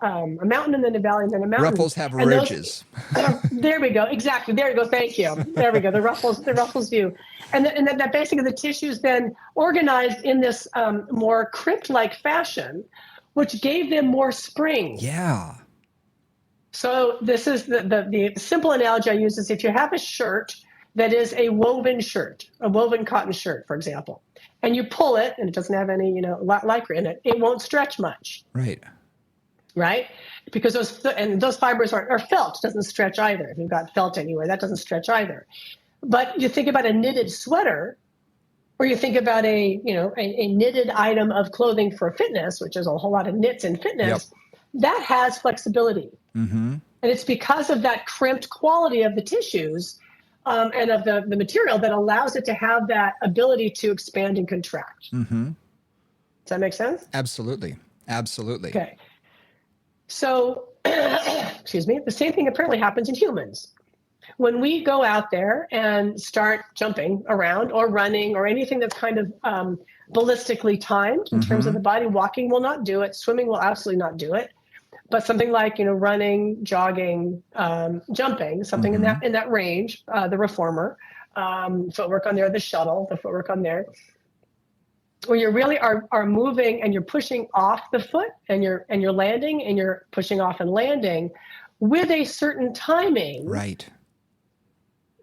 mountain and then a valley and then a mountain. Ruffles have ridges. There we go. Exactly. There we go. Thank you. There we go. The ruffles view. And that basically the tissues then organized in this more crypt-like fashion, which gave them more spring. Yeah. So this is the simple analogy I use is if you have a shirt that is a woven shirt, a woven cotton shirt, for example, and you pull it and it doesn't have any, lycra in it, it won't stretch much. Right? Because those fibers are felt, doesn't stretch either. If you've got felt anywhere, that doesn't stretch either. But you think about a knitted sweater, or you think about a knitted item of clothing for fitness, which is a whole lot of knits in fitness, that has flexibility. And And it's because of that crimped quality of the tissues and of the material that allows it to have that ability to expand and contract. Mm-hmm. Does that make sense? Absolutely. Absolutely. Okay. So, excuse me, the same thing apparently happens in humans. When we go out there and start jumping around or running or anything that's kind of ballistically timed in terms of the body, walking will not do it. Swimming will absolutely not do it. But something like, running, jogging, jumping, something in that range, the reformer, footwork on there, the shuttle, the footwork on there, where you really are moving and you're pushing off the foot and you're landing and you're pushing off and landing with a certain timing. Right.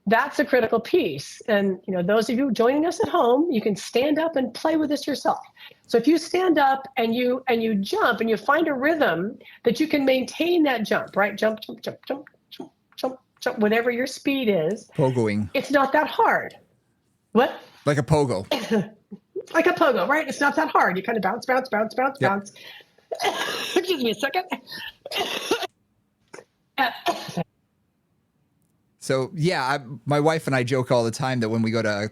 That's a critical piece. And those of you joining us at home, you can stand up and play with this yourself. So if you stand up and you jump and you find a rhythm that you can maintain that jump, right? Jump, jump, jump, jump, jump, jump, jump, whatever your speed is. Pogoing. It's not that hard. What? Like a pogo. Like a pogo, right? It's not that hard. You kind of bounce, bounce, bounce, bounce, Yep. bounce. Excuse me a second. So yeah, my wife and I joke all the time that when we go to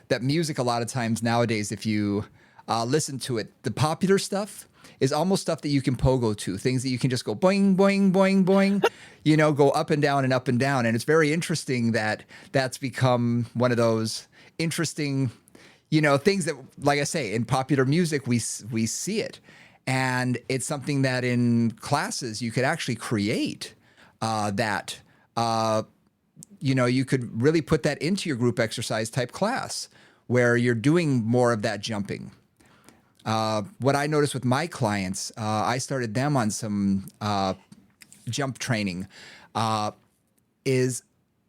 that music, a lot of times nowadays, if you listen to it, the popular stuff is almost stuff that you can pogo to, things that you can just go boing, boing, boing, boing, go up and down and up and down. And it's very interesting that that's become one of those interesting, things that, like I say, in popular music, we see it. And it's something that in classes you could actually create that. You could really put that into your group exercise type class where you're doing more of that jumping. What I noticed with my clients, I started them on some jump training, is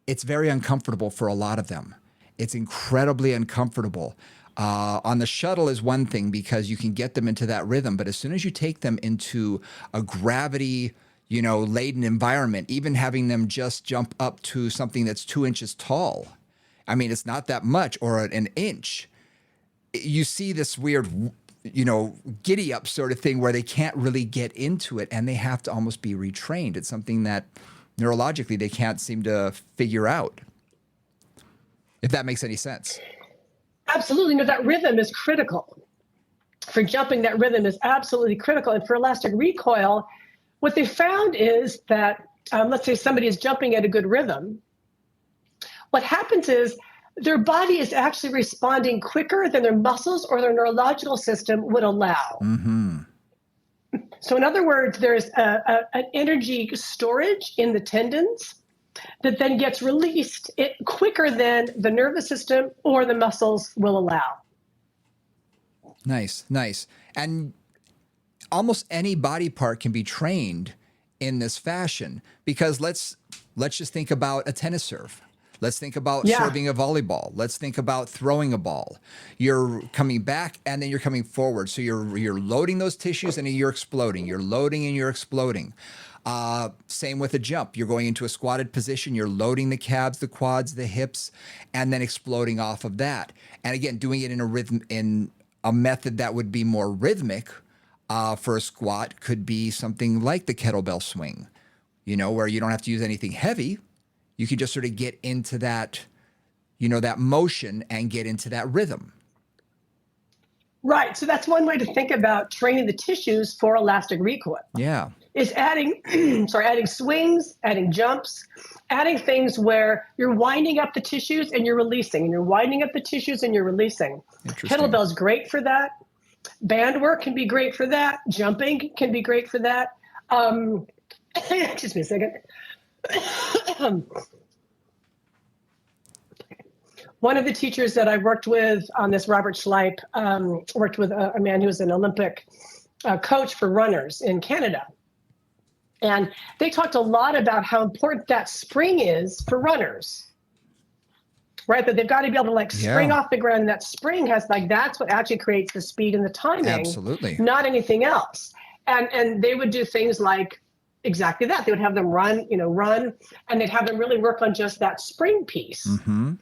it's very uncomfortable for a lot of them. It's incredibly uncomfortable. On the shuttle is one thing because you can get them into that rhythm, but as soon as you take them into a gravity laden environment, even having them just jump up to something that's 2 inches tall. I mean, it's not that much, or an inch. You see this weird, giddy up sort of thing where they can't really get into it and they have to almost be retrained. It's something that neurologically they can't seem to figure out. If that makes any sense. Absolutely. No, that rhythm is critical. For jumping, that rhythm is absolutely critical. And for elastic recoil, what they found is that, let's say somebody is jumping at a good rhythm. What happens is their body is actually responding quicker than their muscles or their neurological system would allow. Mm-hmm. So in other words, there's an energy storage in the tendons that then gets released quicker than the nervous system or the muscles will allow. Nice. And almost any body part can be trained in this fashion, because let's just think about a tennis serve. Let's think about serving a volleyball. Let's think about throwing a ball. You're coming back and then you're coming forward. So you're loading those tissues and then you're exploding. You're loading and you're exploding. Same with a jump. You're going into a squatted position. You're loading the calves, the quads, the hips, and then exploding off of that. And again, doing it in a method that would be more rhythmic. For a squat could be something like the kettlebell swing, where you don't have to use anything heavy. You can just sort of get into that, that motion and get into that rhythm. Right. So that's one way to think about training the tissues for elastic recoil. Yeah. Is adding, adding swings, adding jumps, adding things where you're winding up the tissues and you're releasing, and you're winding up the tissues and you're releasing. Kettlebell's great for that. Band work can be great for that. Jumping can be great for that. Excuse me a second. One of the teachers that I worked with on this, Robert Schleip, worked with a man who was an Olympic coach for runners in Canada. And they talked a lot about how important that spring is for runners. Right, that they've got to be able to spring off the ground, and that spring has that's what actually creates the speed and the timing. Absolutely. Not anything else. And they would do things like exactly that. They would have them run, and they'd have them really work on just that spring piece. Mm-hmm.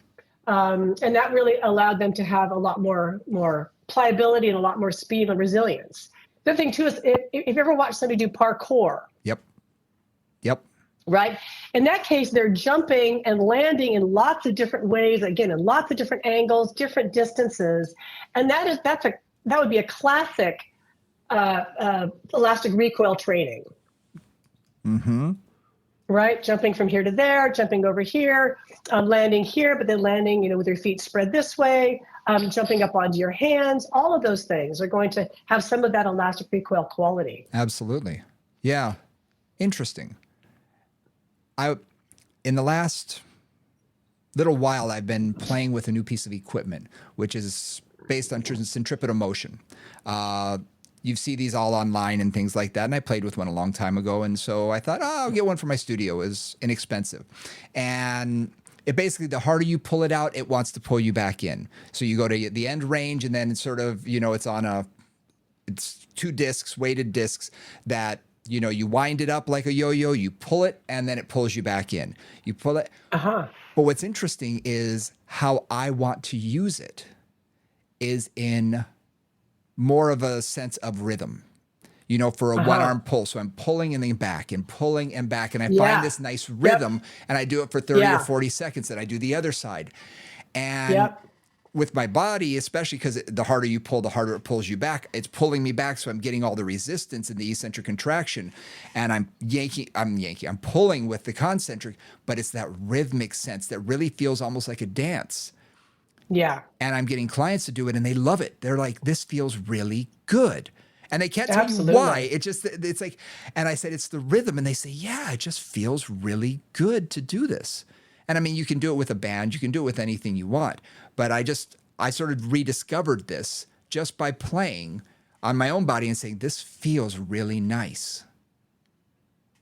And that really allowed them to have a lot more pliability and a lot more speed and resilience. The other thing too is if you ever watch somebody do parkour. Yep. right? In that case, they're jumping and landing in lots of different ways, again, in lots of different angles, different distances. And that would be a classic elastic recoil training. Mm-hmm. Right? Jumping from here to there, jumping over here, landing here, but then landing, with your feet spread this way, jumping up onto your hands. All of those things are going to have some of that elastic recoil quality. Absolutely. Yeah. Interesting. In the last little while, I've been playing with a new piece of equipment, which is based on centripetal motion. You see these all online and things like that. And I played with one a long time ago. And so I thought, I'll get one for my studio. It's inexpensive. And it basically, the harder you pull it out, it wants to pull you back in. So you go to the end range and then it's sort of, it's two discs, weighted discs that, you wind it up like a yo-yo, you pull it, and then it pulls you back in. You pull it. Uh-huh. But what's interesting is how I want to use it is in more of a sense of rhythm, for a one-arm pull. So I'm pulling and then back and pulling and back. And I find this nice rhythm and I do it for 30 or 40 seconds. And I do the other side. And with my body, especially because the harder you pull, the harder it pulls you back. It's pulling me back. So I'm getting all the resistance in the eccentric contraction. And I'm pulling with the concentric, but it's that rhythmic sense that really feels almost like a dance. Yeah. And I'm getting clients to do it and they love it. They're like, this feels really good. And they can't tell you why. It's like, and I said, it's the rhythm. And they say, yeah, it just feels really good to do this. And I mean, you can do it with a band, you can do it with anything you want. But I sort of rediscovered this just by playing on my own body and saying, this feels really nice.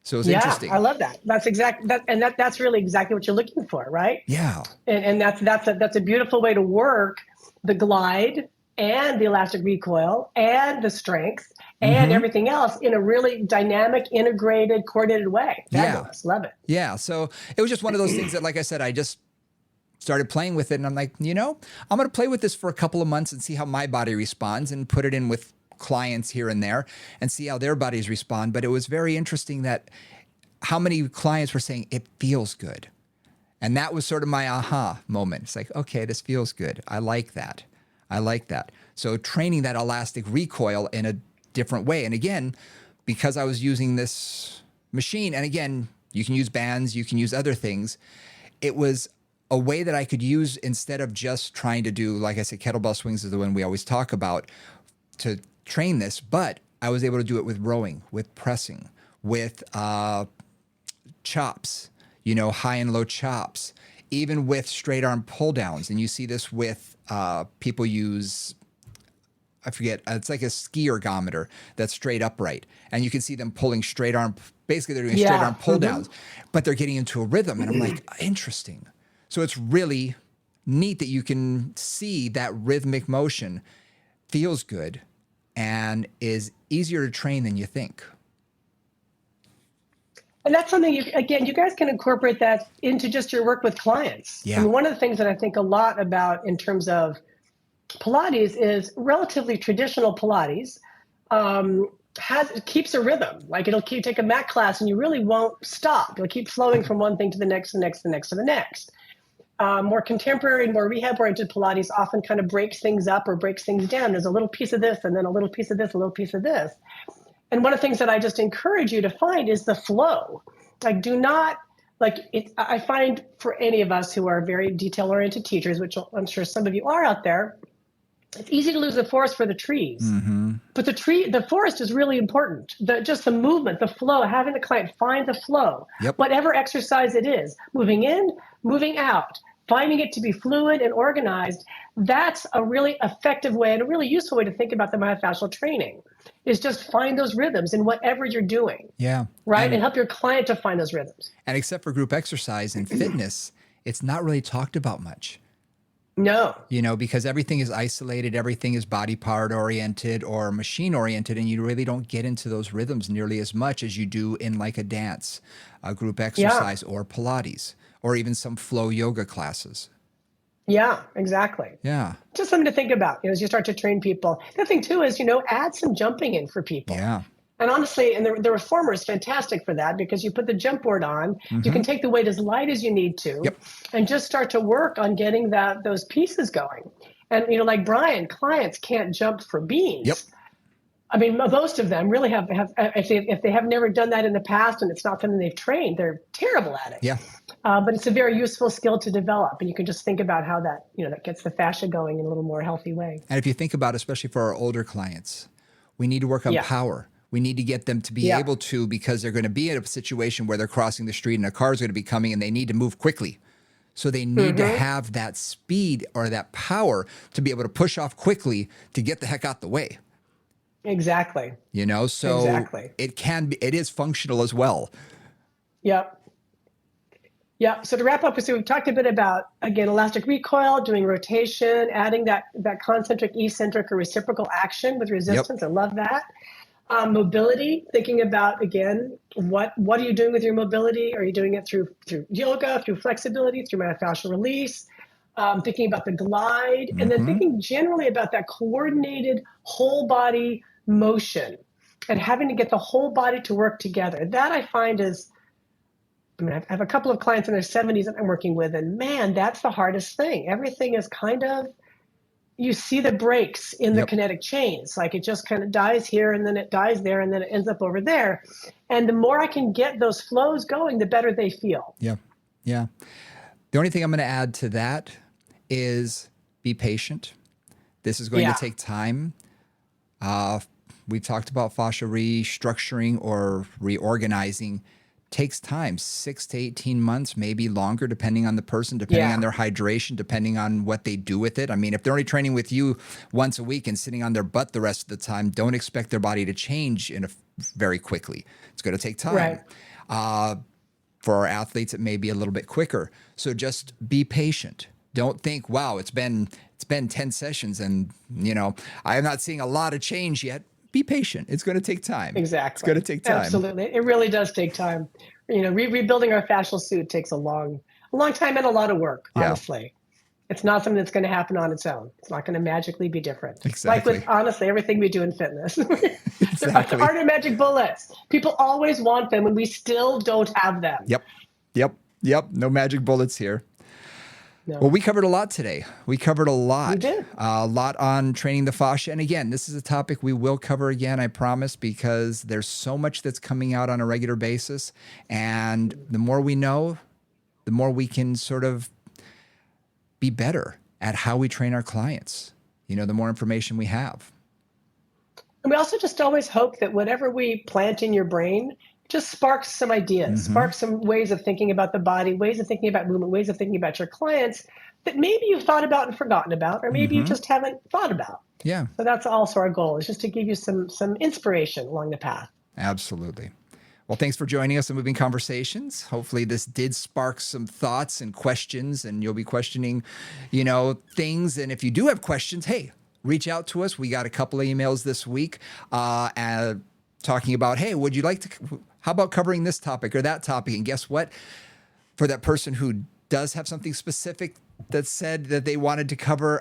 So it's interesting. I love that. That's really exactly what you're looking for, right? Yeah. And that's a beautiful way to work the glide and the elastic recoil and the strength and everything else in a really dynamic, integrated, coordinated way. Fabulous. Love it. Yeah. So it was just one of those things that, like I said, I just started playing with it and I'm like, I'm going to play with this for a couple of months and see how my body responds and put it in with clients here and there and see how their bodies respond. But it was very interesting that how many clients were saying it feels good. And that was sort of my aha moment. It's like, okay, this feels good. I like that. So training that elastic recoil in a different way. And again, because I was using this machine, and again, you can use bands, you can use other things. It was a way that I could use instead of just trying to do, like I said, kettlebell swings is the one we always talk about to train this, but I was able to do it with rowing, with pressing, with chops, high and low chops, even with straight arm pull downs. And you see this with people use, I forget, it's like a ski ergometer that's straight upright. And you can see them pulling straight arm, basically they're doing straight arm pull downs, but they're getting into a rhythm. And I'm like, interesting. So it's really neat that you can see that rhythmic motion feels good and is easier to train than you think. And that's something, you guys can incorporate that into just your work with clients. Yeah. I mean, one of the things that I think a lot about in terms of Pilates is relatively traditional Pilates it keeps a rhythm. Like take a mat class and you really won't stop. It'll keep flowing from one thing to the next, the next, the next, to the next. More contemporary, more rehab-oriented Pilates often kind of breaks things up or breaks things down. There's a little piece of this and then a little piece of this, a little piece of this. And one of the things that I just encourage you to find is the flow. I find for any of us who are very detail-oriented teachers, which I'm sure some of you are out there, it's easy to lose the forest for the trees. Mm-hmm. But the forest is really important. Just the movement, the flow, having the client find the flow, whatever exercise it is, moving in, moving out, finding it to be fluid and organized. That's a really effective way and a really useful way to think about the myofascial training, is just find those rhythms in whatever you're doing. Yeah. Right? And help your client to find those rhythms. And except for group exercise and fitness, it's not really talked about much. No. Because everything is isolated, everything is body part oriented or machine oriented, and you really don't get into those rhythms nearly as much as you do in like a dance, a group exercise, or Pilates, or even some flow yoga classes. Yeah, exactly. Yeah. Just something to think about as you start to train people. The thing too is, add some jumping in for people. Yeah. And honestly, and the reformer is fantastic for that, because you put the jump board on, you can take the weight as light as you need to, Yep. and just start to work on getting those pieces going. And like Brian, clients can't jump for beans. Yep. I mean, most of them really have if they have never done that in the past and it's not something they've trained, they're terrible at it. Yeah. But it's a very useful skill to develop, and you can just think about how that that gets the fascia going in a little more healthy way. And if you think about, especially for our older clients, we need to work on power. We need to get them to be able to, because they're going to be in a situation where they're crossing the street and a car is going to be coming and they need to move quickly. So they need to have that speed or that power to be able to push off quickly to get the heck out the way. Exactly. So it is functional as well. Yep. Yeah. So to wrap up, so we've talked a bit about, again, elastic recoil, doing rotation, adding that concentric, eccentric, or reciprocal action with resistance. I love that. Mobility, thinking about, again, what are you doing with your mobility? Are you doing it through yoga, through flexibility, through myofascial release? Thinking about the glide, and then thinking generally about that coordinated whole body motion and having to get the whole body to work together. That I find is, I have a couple of clients in their 70s that I'm working with, and man, that's the hardest thing. Everything is kind of, you see the breaks in the kinetic chains. Like, it just kind of dies here, and then it dies there, and then it ends up over there. And the more I can get those flows going, the better they feel. Yeah. Yeah. The only thing I'm going to add to that is be patient. This is going to take time. We talked about fascia restructuring or reorganizing. Takes time, 6 to 18 months, maybe longer, depending on the person, depending on their hydration, depending on what they do with it. I mean, if they're only training with you once a week and sitting on their butt the rest of the time, don't expect their body to change very quickly. It's going to take time. Right. For our athletes, it may be a little bit quicker. So just be patient. Don't think, wow, it's been 10 sessions and, I am not seeing a lot of change yet. Be patient. It's going to take time. Exactly. It's going to take time. Absolutely. It really does take time. Rebuilding our fascial suit takes a long time and a lot of work, honestly. It's not something that's going to happen on its own. It's not going to magically be different. Exactly. Like with, honestly, everything we do in fitness. Exactly. There aren't magic bullets. People always want them, and we still don't have them. Yep. No magic bullets here. No. Well, we covered a lot today. We covered a lot. We did. A lot on training the fascia. And again, this is a topic we will cover again, I promise, because there's so much that's coming out on a regular basis. And the more we know, the more we can sort of be better at how we train our clients. The more information we have. And we also just always hope that whatever we plant in your brain just sparks some ideas, sparks some ways of thinking about the body, ways of thinking about movement, ways of thinking about your clients that maybe you've thought about and forgotten about, or maybe you just haven't thought about. Yeah. So that's also our goal, is just to give you some inspiration along the path. Absolutely. Well, thanks for joining us on Moving Conversations. Hopefully this did spark some thoughts and questions, and you'll be questioning, things. And if you do have questions, hey, reach out to us. We got a couple of emails this week talking about, hey, would you like to, how about covering this topic or that topic? And guess what? For that person who does have something specific that said that they wanted to cover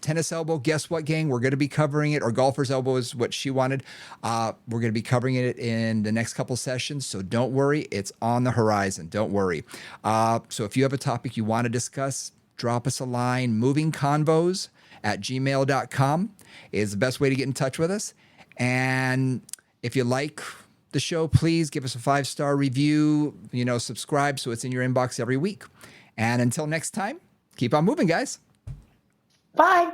tennis elbow, guess what, gang? We're going to be covering it. Or golfer's elbow is what she wanted. We're going to be covering it in the next couple sessions. So don't worry. It's on the horizon. Don't worry. So if you have a topic you want to discuss, drop us a line. movingconvos@gmail.com is the best way to get in touch with us. And if you like the show, please give us a 5-star review, subscribe so it's in your inbox every week. And until next time, keep on moving, guys. Bye.